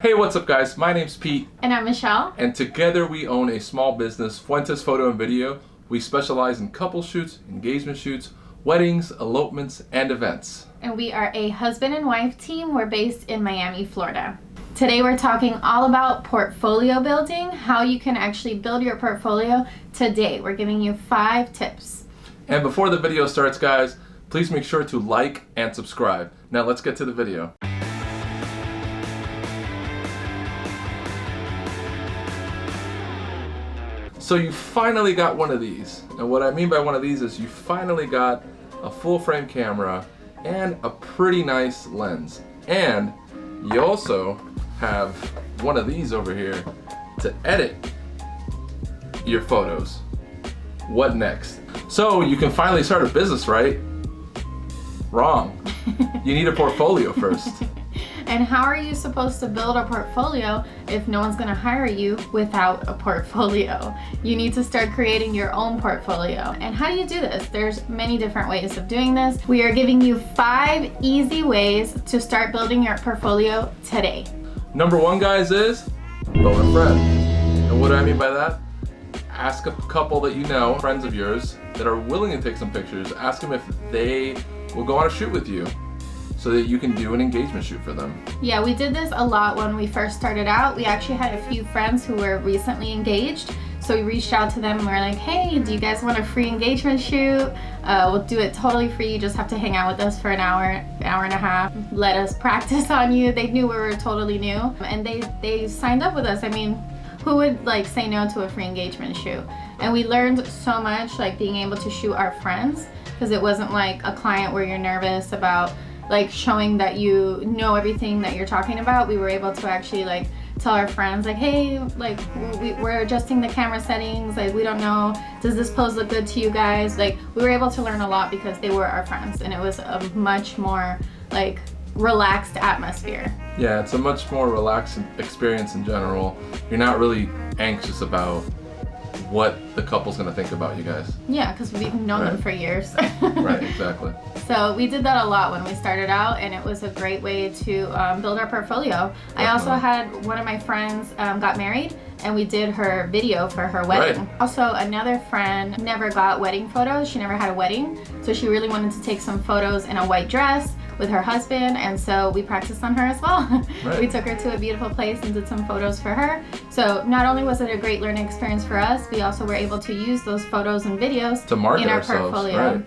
Hey, what's up guys? My name's Pete. And I'm Michelle. And together we own a small business, Fuentes Photo and Video. We specialize in couple shoots, engagement shoots, weddings, elopements, and events. And we are a husband and wife team. We're based in Miami, Florida. Today we're talking all about portfolio building, how you can actually build your portfolio today. We're giving you 5 tips. And before the video starts, guys, please make sure to like and subscribe. Now let's get to the video. So you finally got one of these. And what I mean by one of these is you finally got a full frame camera and a pretty nice lens. And you also have one of these over here to edit your photos. What next? So you can finally start a business, right? Wrong. You need a portfolio first. And how are you supposed to build a portfolio if no one's going to hire you without a portfolio? You need to start creating your own portfolio. And how do you do this? There's many different ways of doing this. We are giving you 5 easy ways to start building your portfolio today. Number 1, guys, is phone a friend. And what do I mean by that? Ask a couple that you know, friends of yours, that are willing to take some pictures. Ask them if they will go on a shoot with you, so that you can do an engagement shoot for them. Yeah, we did this a lot when we first started out. We actually had a few friends who were recently engaged. So we reached out to them and we were like, hey, do you guys want a free engagement shoot? We'll do it totally free. You just have to hang out with us for an hour and a half. Let us practice on you. They knew we were totally new and they signed up with us. I mean, who would say no to a free engagement shoot? And we learned so much, being able to shoot our friends, because it wasn't like a client where you're nervous about showing that you know everything that you're talking about. We were able to actually tell our friends hey, we're adjusting the camera settings, we don't know, does this pose look good to you guys? We were able to learn a lot because they were our friends, and it was a much more relaxed atmosphere. Yeah, it's a much more relaxed experience in general. You're not really anxious about what the couple's gonna think about you guys. Yeah, because we've known them for years. Right, exactly. So we did that a lot when we started out, and it was a great way to build our portfolio. Definitely. I also had one of my friends got married, and we did her video for her wedding. Right. Also, another friend never got wedding photos. She never had a wedding, so she really wanted to take some photos in a white dress with her husband, and so we practiced on her as well. Right. We took her to a beautiful place and did some photos for her. So not only was it a great learning experience for us, we also were able to use those photos and videos to market in our ourselves. portfolio.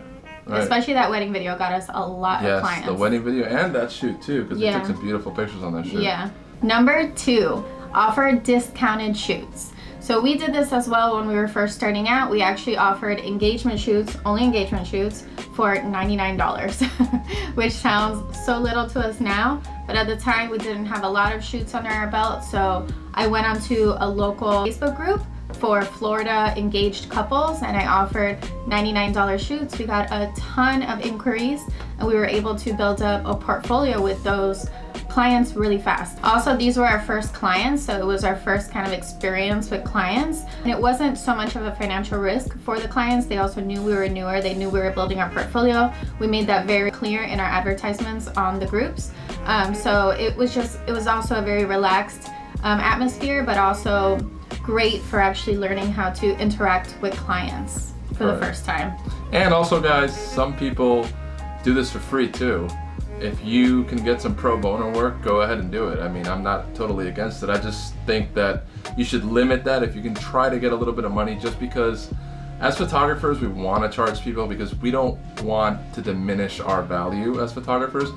Right. Especially that wedding video got us a lot of clients. Yes, the wedding video and that shoot too, because we took some beautiful pictures on that shoot. Yeah. Number 2, offer discounted shoots. So we did this as well when we were first starting out. We actually offered engagement shoots, only engagement shoots, for $99, which sounds so little to us now, but at the time we didn't have a lot of shoots under our belt. So I went onto a local Facebook group for Florida engaged couples, and I offered $99 shoots. We got a ton of inquiries, and we were able to build up a portfolio with those clients really fast. Also, these were our first clients, so it was our first kind of experience with clients, and it wasn't so much of a financial risk for the clients. They also knew we were newer. They knew we were building our portfolio. We made that very clear in our advertisements on the groups. So it was also a very relaxed atmosphere, but also great for actually learning how to interact with clients for the first time. And also, guys, some people do this for free too. If you can get some pro bono work, go ahead and do it. I mean, I'm not totally against it. I just think that you should limit that if you can try to get a little bit of money, just because as photographers, we want to charge people because we don't want to diminish our value as photographers.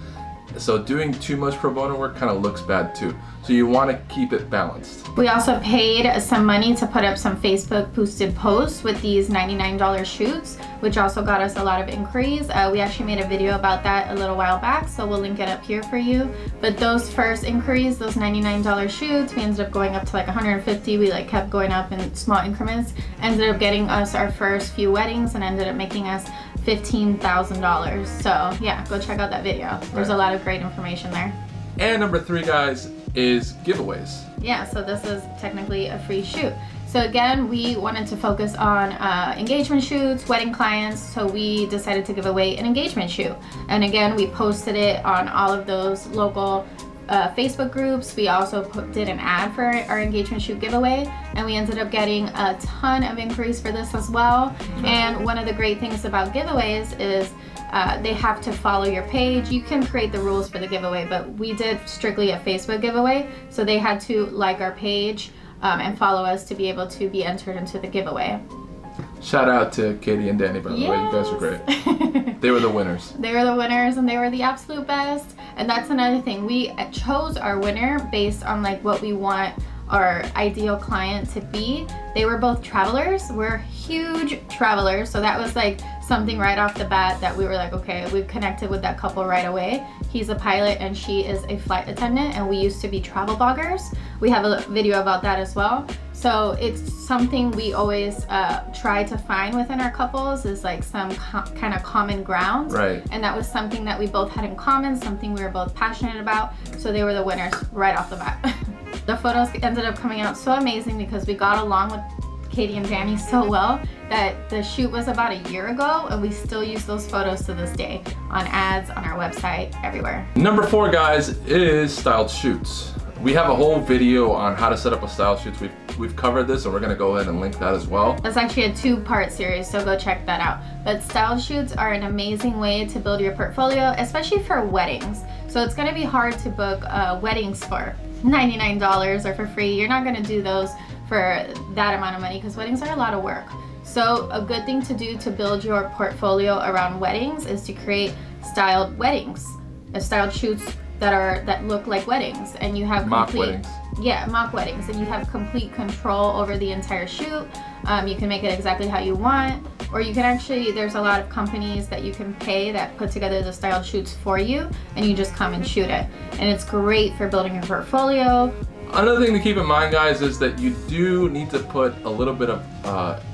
So doing too much pro bono work kind of looks bad too. So you want to keep it balanced. We also paid some money to put up some Facebook boosted posts with these $99 shoots, which also got us a lot of inquiries. We actually made a video about that a little while back, so we'll link it up here for you. But those first inquiries, those $99 shoots, we ended up going up to 150. We kept going up in small increments, ended up getting us our first few weddings, and ended up making us $15,000. So yeah, go check out that video. There's a lot of great information there. And number 3, guys, is giveaways. Yeah, so this is technically a free shoot. So again, we wanted to focus on engagement shoots, wedding clients, so we decided to give away an engagement shoot. And again, we posted it on all of those local Facebook groups. We also did an ad for our engagement shoot giveaway, and we ended up getting a ton of inquiries for this as well. And one of the great things about giveaways is they have to follow your page. You can create the rules for the giveaway, but we did strictly a Facebook giveaway, so they had to like our page and follow us to be able to be entered into the giveaway. Shout out to Katie and Danny, by the way. You guys are great. They were the winners. They were the winners, and they were the absolute best. And that's another thing. We chose our winner based on like what we want our ideal client to be. They were both travelers. We're huge travelers, so that was like something right off the bat that we were like, okay, we connected with that couple right away. He's a pilot and she is a flight attendant, and we used to be travel bloggers. We have a video about that as well. So it's something we always try to find within our couples, is like some kind of common ground. Right. And that was something that we both had in common, something we were both passionate about. So they were the winners right off the bat. The photos ended up coming out so amazing because we got along with Katie and Danny so well that the shoot was about a year ago, and we still use those photos to this day on ads, on our website, everywhere. Number 4, guys, is styled shoots. We have a whole video on how to set up a style shoot. We've covered this, and we're gonna go ahead and link that as well. That's actually a 2-part series, so go check that out. But style shoots are an amazing way to build your portfolio, especially for weddings. So it's gonna be hard to book weddings for $99 or for free. You're not gonna do those for that amount of money because weddings are a lot of work. So a good thing to do to build your portfolio around weddings is to create styled weddings, styled shoots that look like weddings, and you have mock weddings. Yeah, mock weddings, and you have complete control over the entire shoot. You can make it exactly how you want, or you can actually, there's a lot of companies that you can pay that put together the styled shoots for you, and you just come and shoot it. And it's great for building your portfolio. Another thing to keep in mind, guys, is that you do need to put a little bit of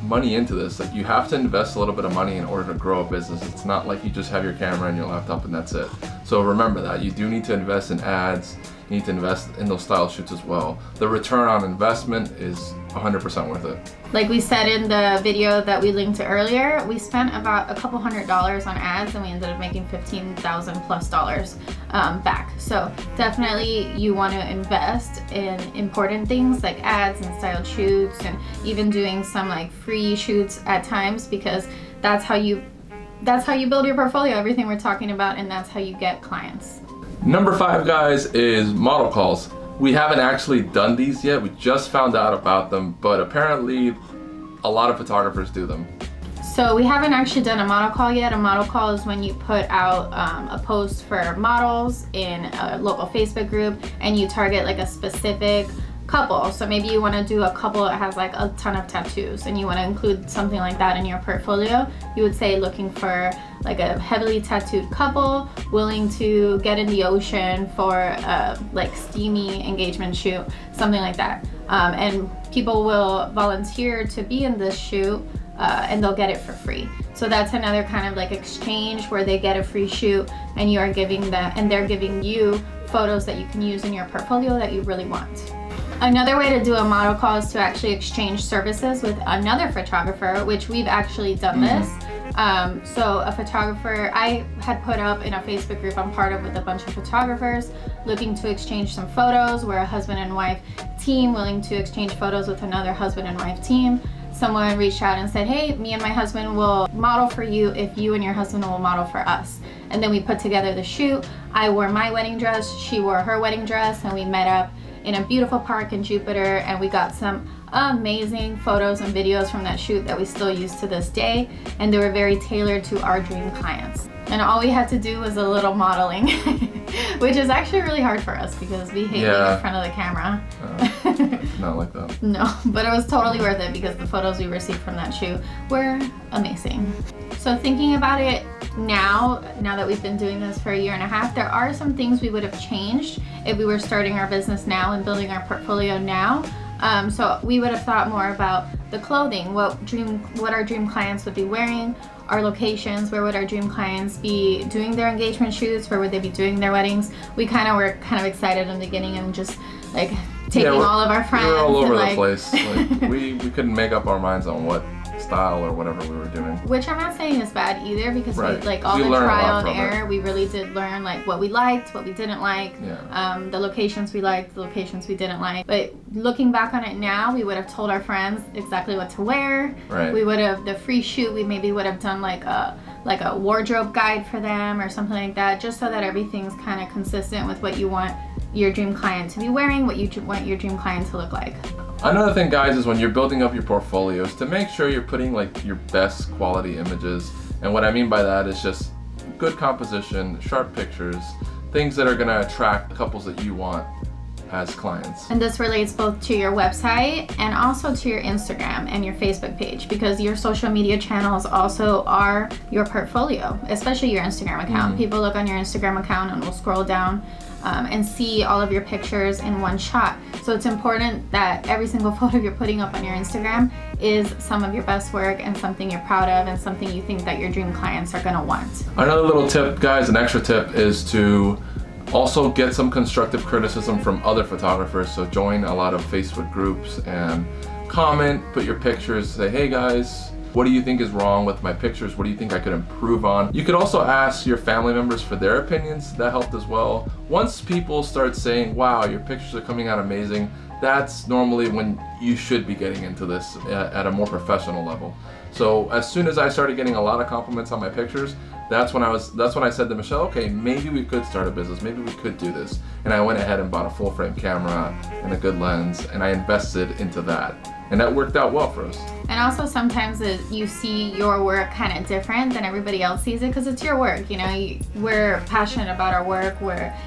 money into this. Like, you have to invest a little bit of money in order to grow a business. It's not like you just have your camera and your laptop and that's it. So remember that. You do need to invest in ads. You need to invest in those style shoots as well. The return on investment is 100% worth it. Like we said in the video that we linked to earlier, we spent about a couple $100s on ads, and we ended up making $15,000+ back. So definitely you want to invest in important things like ads and styled shoots, and even doing some like free shoots at times, because that's how you build your portfolio, everything we're talking about, and that's how you get clients. Number 5, guys, is model calls. We haven't actually done these yet. We just found out about them, but apparently a lot of photographers do them. So we haven't actually done a model call yet. A model call is when you put out a post for models in a local Facebook group, and you target like a specific couple. So maybe you want to do a couple that has like a ton of tattoos, and you want to include something like that in your portfolio. You would say looking for like a heavily tattooed couple willing to get in the ocean for a like steamy engagement shoot, something like that. And people will volunteer to be in this shoot, and they'll get it for free. So that's another kind of like exchange where they get a free shoot, and you are giving them, and they're giving you photos that you can use in your portfolio that you really want. Another way to do a model call is to actually exchange services with another photographer, which we've actually done this. So a photographer I had put up in a Facebook group I'm part of with a bunch of photographers looking to exchange some photos. We're a husband and wife team willing to exchange photos with another husband and wife team. Someone reached out and said, hey, me and my husband will model for you if you and your husband will model for us. And then we put together the shoot. I wore my wedding dress, she wore her wedding dress, and we met up in a beautiful park in Jupiter, and we got some amazing photos and videos from that shoot that we still use to this day, and they were very tailored to our dream clients. And all we had to do was a little modeling, which is actually really hard for us because we hate being in front of the camera. Not like that. No, but it was totally worth it because the photos we received from that shoot were amazing. So thinking about it now that we've been doing this for a year and a half, there are some things we would have changed if we were starting our business now and building our portfolio now. So we would have thought more about the clothing, what our dream clients would be wearing, our locations, where would our dream clients be doing their engagement shoots, where would they be doing their weddings. We were kind of excited in the beginning and just like taking all of our friends. We were all over and, the place. Like, we couldn't make up our minds on what style or whatever we were doing. Which I'm not saying is bad either, because Right. we like all We the learn a lot trial and from error. it. We really did learn like what we liked, what we didn't like, Yeah. the locations we liked, the locations we didn't like. But looking back on it now, we would have told our friends exactly what to wear. Right. We would have, the free shoot, we maybe would have done like a wardrobe guide for them or something like that, just so that everything's kind of consistent with what you want your dream client to be wearing, what you want your dream client to look like. Another thing, guys, is when you're building up your portfolios, to make sure you're putting like your best quality images. And what I mean by that is just good composition, sharp pictures, things that are gonna attract couples that you want as clients. And this relates both to your website and also to your Instagram and your Facebook page, because your social media channels also are your portfolio, especially your Instagram account. People look on your Instagram account and will scroll down and see all of your pictures in one shot. So it's important that every single photo you're putting up on your Instagram is some of your best work and something you're proud of and something you think that your dream clients are gonna want. Another little tip, guys, an extra tip, is to also get some constructive criticism from other photographers. So join a lot of Facebook groups and comment, put your pictures, say, hey guys, what do you think is wrong with my pictures? What do you think I could improve on? You could also ask your family members for their opinions. That helped as well. Once people start saying, wow, your pictures are coming out amazing, that's normally when you should be getting into this at a more professional level. So as soon as I started getting a lot of compliments on my pictures, that's when I said to Michelle, okay, maybe we could start a business, maybe we could do this. And I went ahead and bought a full frame camera and a good lens, and I invested into that. And that worked out well for us. And also sometimes you see your work kind of different than everybody else sees it, because it's your work, you know. We're passionate about our work,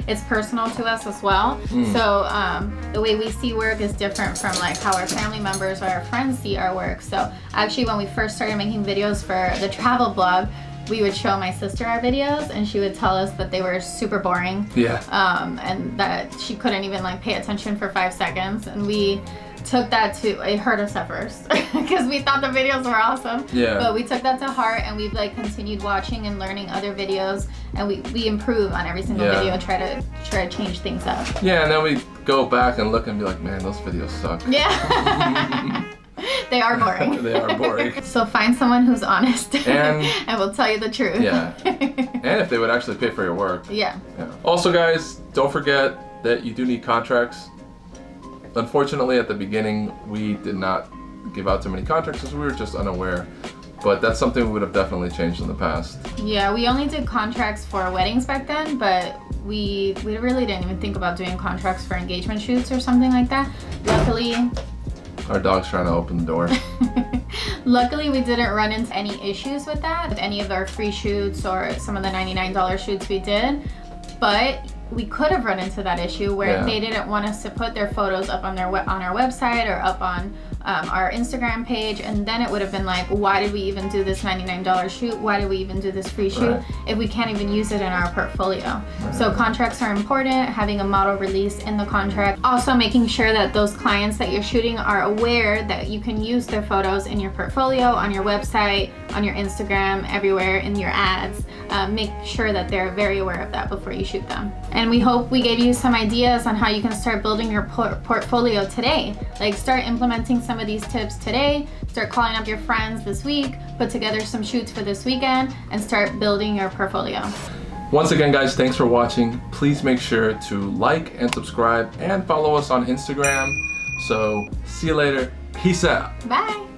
it's personal to us as well. So the way we see work is different from like how our family members or our friends see our work. So actually when we first started making videos for the travel blog, we would show my sister our videos and she would tell us that they were super boring. Yeah. And that she couldn't even like pay attention for 5 seconds. And we took that to, it hurt us at first because we thought the videos were awesome. Yeah. But we took that to heart and we've like continued watching and learning other videos, and we improve on every single video, try to change things up. Yeah, and then we go back and look and be like, man, those videos suck. Yeah. They are boring. They are boring. So find someone who's honest and will tell you the truth. Yeah. And if they would actually pay for your work. Yeah. Also, guys, don't forget that you do need contracts. Unfortunately, at the beginning, we did not give out too many contracts because we were just unaware. But that's something we would have definitely changed in the past. Yeah, we only did contracts for weddings back then, but we really didn't even think about doing contracts for engagement shoots or something like that. Luckily, our dog's trying to open the door. Luckily, we didn't run into any issues with that, with any of our free shoots or some of the $99 shoots we did. But we could have run into that issue where they didn't want us to put their photos up on our website or up on our Instagram page, and then it would have been like, why did we even do this $99 shoot? Why did we even do this free shoot if we can't even use it in our portfolio? So contracts are important, having a model release in the contract. Also making sure that those clients that you're shooting are aware that you can use their photos in your portfolio, on your website, on your Instagram, everywhere, in your ads. Make sure that they're very aware of that before you shoot them. And we hope we gave you some ideas on how you can start building your portfolio today. Like, start implementing some of these tips today, start calling up your friends this week, put together some shoots for this weekend, and start building your portfolio. Once again, guys, thanks for watching. Please make sure to like and subscribe and follow us on Instagram. So see you later. Peace out. Bye.